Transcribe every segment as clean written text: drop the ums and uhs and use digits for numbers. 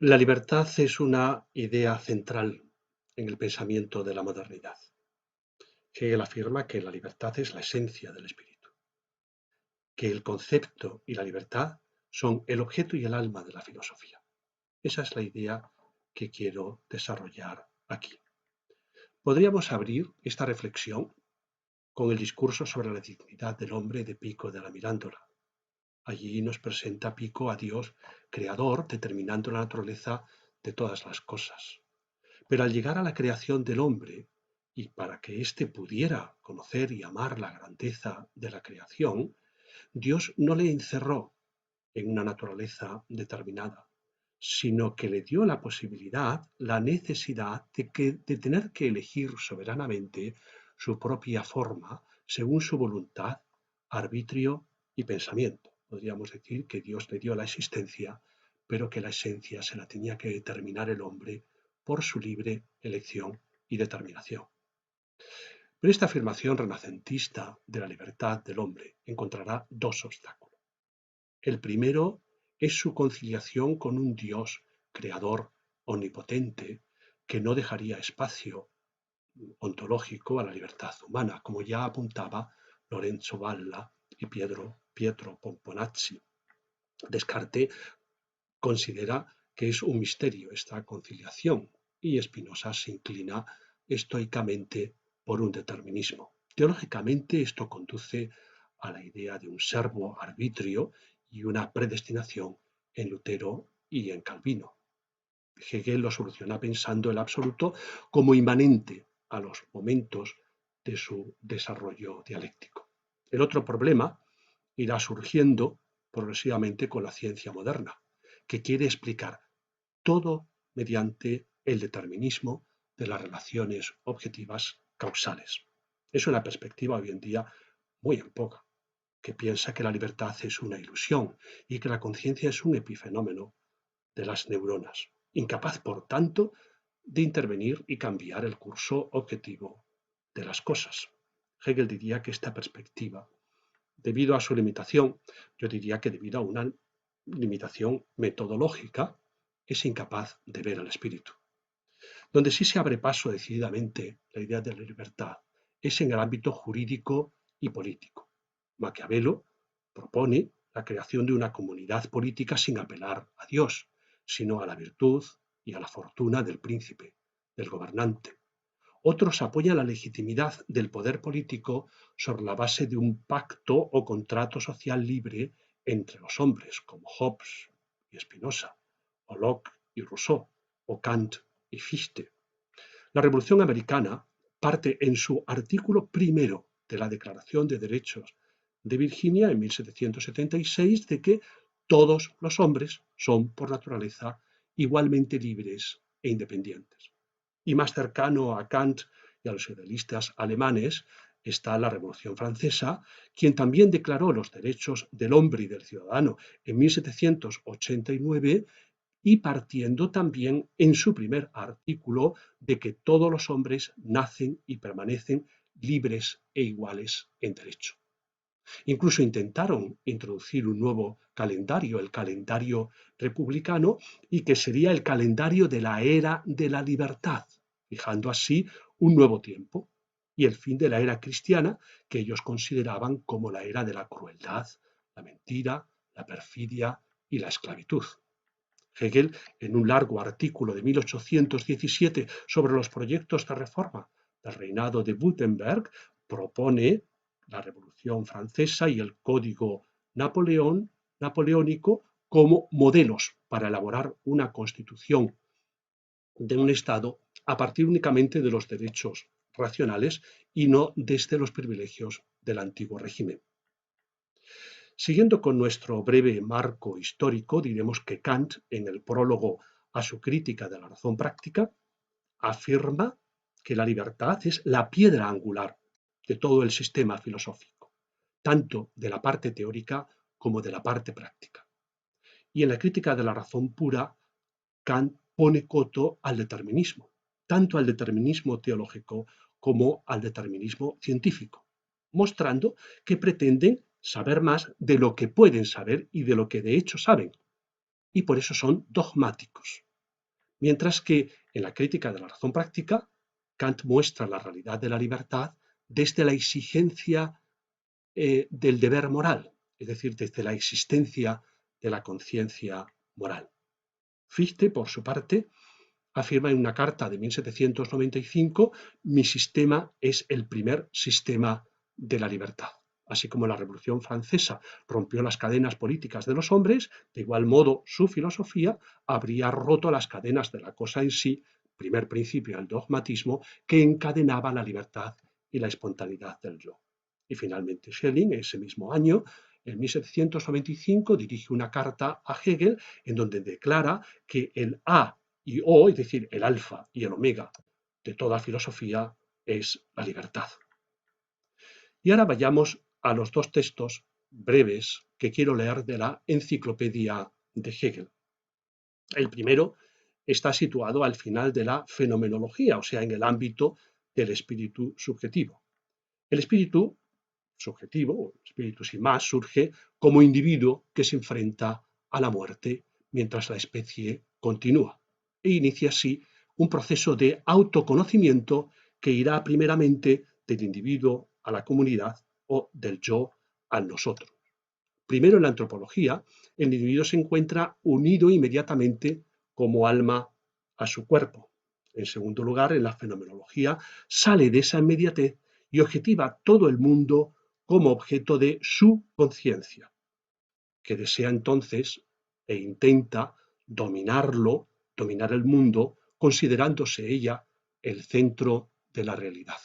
La libertad es una idea central en el pensamiento de la modernidad. Hegel afirma que la libertad es la esencia del espíritu, que el concepto y la libertad son el objeto y el alma de la filosofía. Esa es la idea que quiero desarrollar aquí. Podríamos abrir esta reflexión con el discurso sobre la dignidad del hombre de Pico della Mirandola. Allí nos presenta Pico a Dios creador, determinando la naturaleza de todas las cosas. Pero al llegar a la creación del hombre, y para que éste pudiera conocer y amar la grandeza de la creación, Dios no le encerró en una naturaleza determinada, sino que le dio la posibilidad, la necesidad de tener que elegir soberanamente su propia forma según su voluntad, arbitrio y pensamiento. Podríamos decir que Dios le dio la existencia, pero que la esencia se la tenía que determinar el hombre por su libre elección y determinación. Pero esta afirmación renacentista de la libertad del hombre encontrará dos obstáculos. El primero es su conciliación con un Dios creador omnipotente que no dejaría espacio ontológico a la libertad humana, como ya apuntaba Lorenzo Valla y Pietro Pomponazzi. Descartes considera que es un misterio esta conciliación y Spinoza se inclina estoicamente por un determinismo. Teológicamente esto conduce a la idea de un servo arbitrio y una predestinación en Lutero y en Calvino. Hegel lo soluciona pensando el absoluto como inmanente a los momentos de su desarrollo dialéctico. El otro problema irá surgiendo progresivamente con la ciencia moderna, que quiere explicar todo mediante el determinismo de las relaciones objetivas causales. Es una perspectiva hoy en día muy en boga, que piensa que la libertad es una ilusión y que la conciencia es un epifenómeno de las neuronas, incapaz, por tanto, de intervenir y cambiar el curso objetivo de las cosas. Hegel diría que esta perspectiva, debido a su limitación, yo diría que debido a una limitación metodológica, es incapaz de ver al espíritu. Donde sí se abre paso decididamente la idea de la libertad es en el ámbito jurídico y político. Maquiavelo propone la creación de una comunidad política sin apelar a Dios, sino a la virtud y a la fortuna del príncipe, del gobernante. Otros apoyan la legitimidad del poder político sobre la base de un pacto o contrato social libre entre los hombres, como Hobbes y Spinoza, o Locke y Rousseau, o Kant y Fichte. La Revolución Americana parte en su artículo primero de la Declaración de Derechos de Virginia en 1776 de que todos los hombres son por naturaleza igualmente libres e independientes. Y más cercano a Kant y a los idealistas alemanes está la Revolución Francesa, quien también declaró los derechos del hombre y del ciudadano en 1789 y partiendo también en su primer artículo de que todos los hombres nacen y permanecen libres e iguales en derecho. Incluso intentaron introducir un nuevo calendario, el calendario republicano, y que sería el calendario de la era de la libertad, fijando así un nuevo tiempo y el fin de la era cristiana que ellos consideraban como la era de la crueldad, la mentira, la perfidia y la esclavitud. Hegel, en un largo artículo de 1817 sobre los proyectos de reforma del reinado de Württemberg, propone la Revolución Francesa y el Código Napoleónico como modelos para elaborar una constitución de un Estado a partir únicamente de los derechos racionales y no desde los privilegios del antiguo régimen. Siguiendo con nuestro breve marco histórico, diremos que Kant, en el prólogo a su crítica de la razón práctica, afirma que la libertad es la piedra angular de todo el sistema filosófico, tanto de la parte teórica como de la parte práctica. Y en la crítica de la razón pura, Kant pone coto al determinismo, tanto al determinismo teológico como al determinismo científico, mostrando que pretenden saber más de lo que pueden saber y de lo que de hecho saben, y por eso son dogmáticos. Mientras que en la crítica de la razón práctica, Kant muestra la realidad de la libertad desde la exigencia del deber moral, es decir, desde la existencia de la conciencia moral. Fichte, por su parte, afirma en una carta de 1795: mi sistema es el primer sistema de la libertad. Así como la Revolución Francesa rompió las cadenas políticas de los hombres, de igual modo su filosofía habría roto las cadenas de la cosa en sí, primer principio del dogmatismo, que encadenaba la libertad y la espontaneidad del yo. Y finalmente Schelling, ese mismo año, en 1795, dirige una carta a Hegel en donde declara que el A y O, es decir, el alfa y el omega de toda filosofía, es la libertad. Y ahora vayamos a los dos textos breves que quiero leer de la enciclopedia de Hegel. El primero está situado al final de la fenomenología, o sea, en el ámbito del espíritu subjetivo. El espíritu subjetivo, el espíritu sin más, surge como individuo que se enfrenta a la muerte mientras la especie continúa e inicia así un proceso de autoconocimiento que irá primeramente del individuo a la comunidad o del yo al nosotros. Primero, en la antropología, el individuo se encuentra unido inmediatamente como alma a su cuerpo. En segundo lugar, en la fenomenología, sale de esa inmediatez y objetiva todo el mundo como objeto de su conciencia, que desea entonces e intenta dominarlo, dominar el mundo, considerándose ella el centro de la realidad.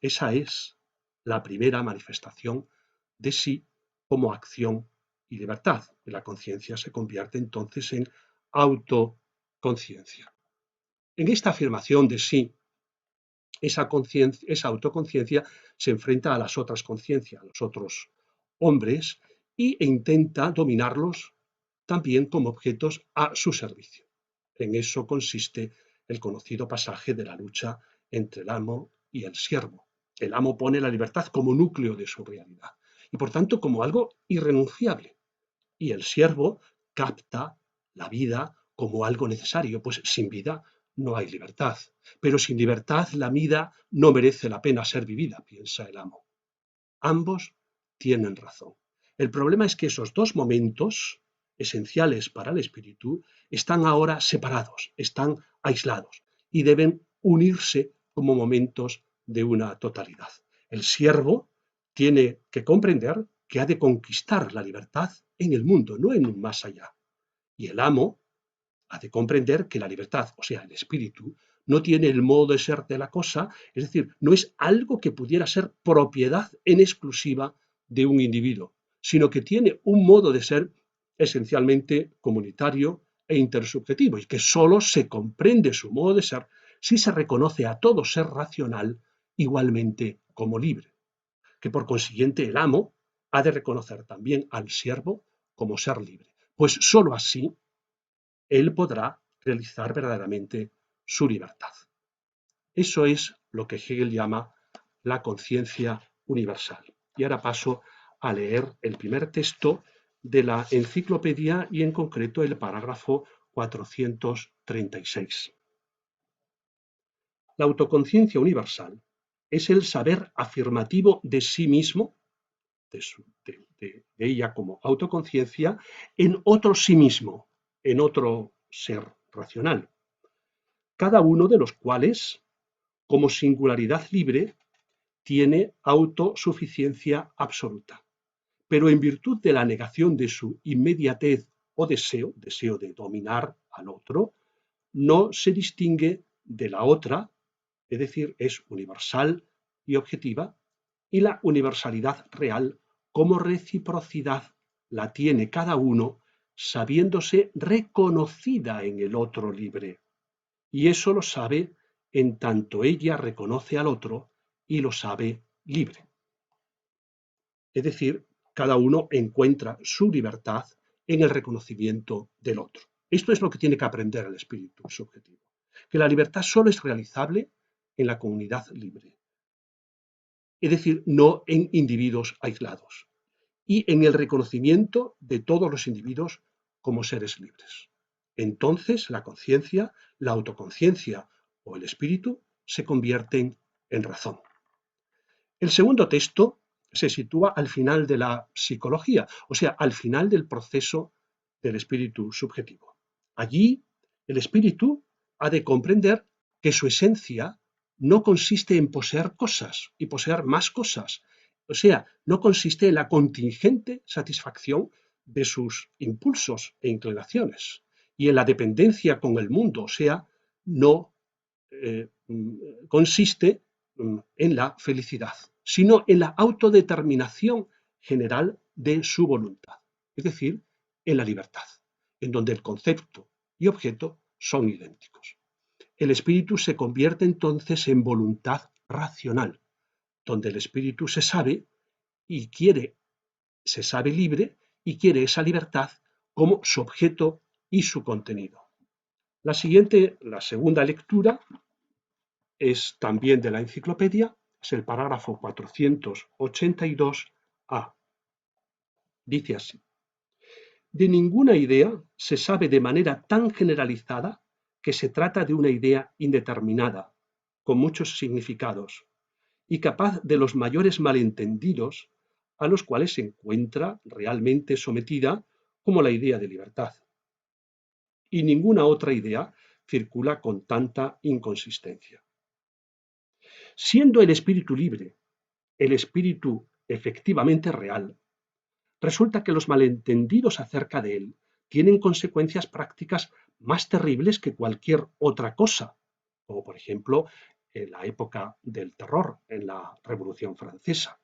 Esa es la primera manifestación de sí como acción y libertad. La conciencia se convierte entonces en autoconciencia. En esta afirmación de sí, esa autoconciencia se enfrenta a las otras conciencias, a los otros hombres, e intenta dominarlos también como objetos a su servicio. En eso consiste el conocido pasaje de la lucha entre el amo y el siervo. El amo pone la libertad como núcleo de su realidad y por tanto como algo irrenunciable. Y el siervo capta la vida como algo necesario, pues sin vida no hay libertad. Pero sin libertad la vida no merece la pena ser vivida, piensa el amo. Ambos tienen razón. El problema es que esos dos momentos esenciales para el espíritu están ahora separados, están aislados y deben unirse como momentos de una totalidad. El siervo tiene que comprender que ha de conquistar la libertad en el mundo, no en un más allá. Y el amo ha de comprender que la libertad, o sea, el espíritu, no tiene el modo de ser de la cosa, es decir, no es algo que pudiera ser propiedad en exclusiva de un individuo, sino que tiene un modo de ser esencialmente comunitario e intersubjetivo y que solo se comprende su modo de ser si se reconoce a todo ser racional igualmente como libre, que por consiguiente el amo ha de reconocer también al siervo como ser libre, pues sólo así él podrá realizar verdaderamente su libertad. Eso es lo que Hegel llama la conciencia universal. Y ahora paso a leer el primer texto de la enciclopedia y en concreto el parágrafo 436. La autoconciencia universal es el saber afirmativo de sí mismo, de ella como autoconciencia, en otro sí mismo, en otro ser racional, cada uno de los cuales, como singularidad libre, tiene autosuficiencia absoluta, pero en virtud de la negación de su inmediatez o deseo de dominar al otro, no se distingue de la otra, es decir, es universal y objetiva, y la universalidad real como reciprocidad la tiene cada uno sabiéndose reconocida en el otro libre. Y eso lo sabe en tanto ella reconoce al otro y lo sabe libre. Es decir, cada uno encuentra su libertad en el reconocimiento del otro. Esto es lo que tiene que aprender el espíritu subjetivo, que la libertad solo es realizable en la comunidad libre, es decir, no en individuos aislados, y en el reconocimiento de todos los individuos como seres libres. Entonces la conciencia, la autoconciencia o el espíritu se convierten en razón. El segundo texto se sitúa al final de la psicología, o sea, al final del proceso del espíritu subjetivo. Allí, el espíritu ha de comprender que su esencia no consiste en poseer cosas y poseer más cosas, o sea, no consiste en la contingente satisfacción de sus impulsos e inclinaciones y en la dependencia con el mundo, o sea, no consiste en la felicidad, sino en la autodeterminación general de su voluntad, es decir, en la libertad, en donde el concepto y objeto son idénticos. El espíritu se convierte entonces en voluntad racional, donde el espíritu se sabe y quiere, se sabe libre y quiere esa libertad como su objeto y su contenido. La segunda lectura es también de la enciclopedia, es el parágrafo 482A. Dice así: de ninguna idea se sabe de manera tan generalizada que se trata de una idea indeterminada, con muchos significados, y capaz de los mayores malentendidos a los cuales se encuentra realmente sometida, como la idea de libertad. Y ninguna otra idea circula con tanta inconsistencia. Siendo el espíritu libre, el espíritu efectivamente real, resulta que los malentendidos acerca de él tienen consecuencias prácticas más terribles que cualquier otra cosa, como por ejemplo en la época del terror, en la Revolución Francesa.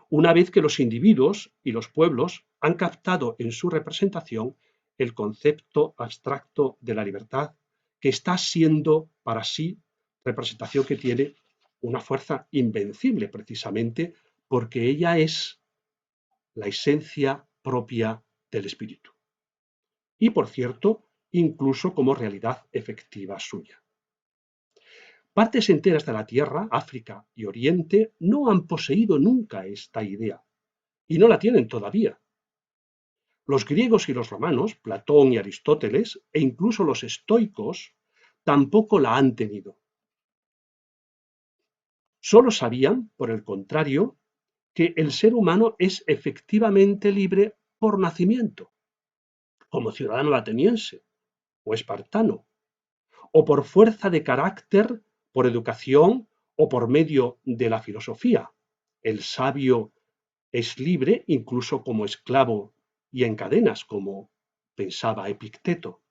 Una vez que los individuos y los pueblos han captado en su representación el concepto abstracto de la libertad, que está siendo para sí representación que tiene una fuerza invencible precisamente porque ella es la esencia propia del espíritu. Y por cierto, incluso como realidad efectiva suya. Partes enteras de la Tierra, África y Oriente, no han poseído nunca esta idea, y no la tienen todavía. Los griegos y los romanos, Platón y Aristóteles, e incluso los estoicos, tampoco la han tenido. Solo sabían, por el contrario, que el ser humano es efectivamente libre por nacimiento, como ciudadano ateniense o espartano, o por fuerza de carácter, por educación o por medio de la filosofía. El sabio es libre incluso como esclavo y en cadenas, como pensaba Epicteto.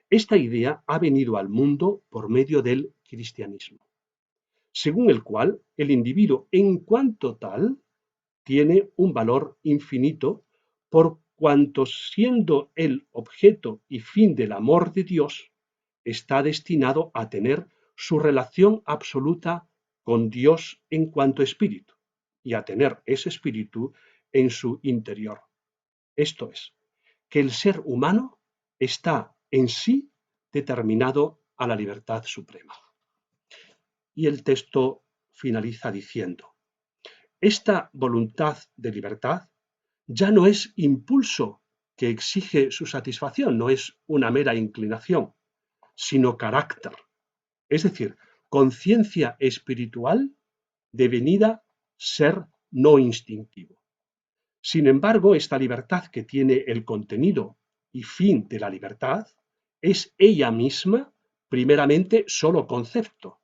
Esta idea ha venido al mundo por medio del cristianismo, según el cual el individuo en cuanto tal tiene un valor infinito por cuanto siendo el objeto y fin del amor de Dios, está destinado a tener su relación absoluta con Dios en cuanto espíritu y a tener ese espíritu en su interior. Esto es, que el ser humano está en sí determinado a la libertad suprema. Y el texto finaliza diciendo: esta voluntad de libertad ya no es impulso que exige su satisfacción, no es una mera inclinación, sino carácter, es decir, conciencia espiritual devenida ser no instintivo. Sin embargo, esta libertad que tiene el contenido y fin de la libertad es ella misma, primeramente, solo concepto,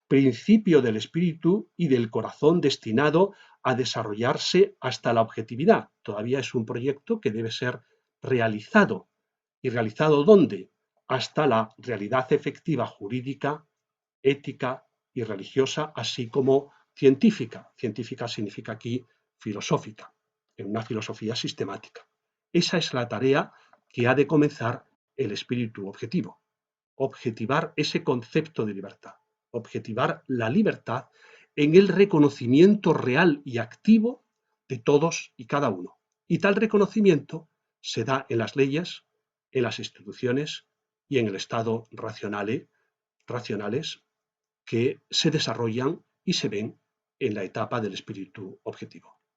principio del espíritu y del corazón destinado a desarrollarse hasta la objetividad. Todavía es un proyecto que debe ser realizado. ¿Y realizado dónde? Hasta la realidad efectiva jurídica, ética y religiosa, así como científica. Científica significa aquí filosófica, en una filosofía sistemática. Esa es la tarea que ha de comenzar el espíritu objetivo. Objetivar ese concepto de libertad. Objetivar la libertad en el reconocimiento real y activo de todos y cada uno. Y tal reconocimiento se da en las leyes, en las instituciones y en el estado racionales que se desarrollan y se ven en la etapa del espíritu objetivo.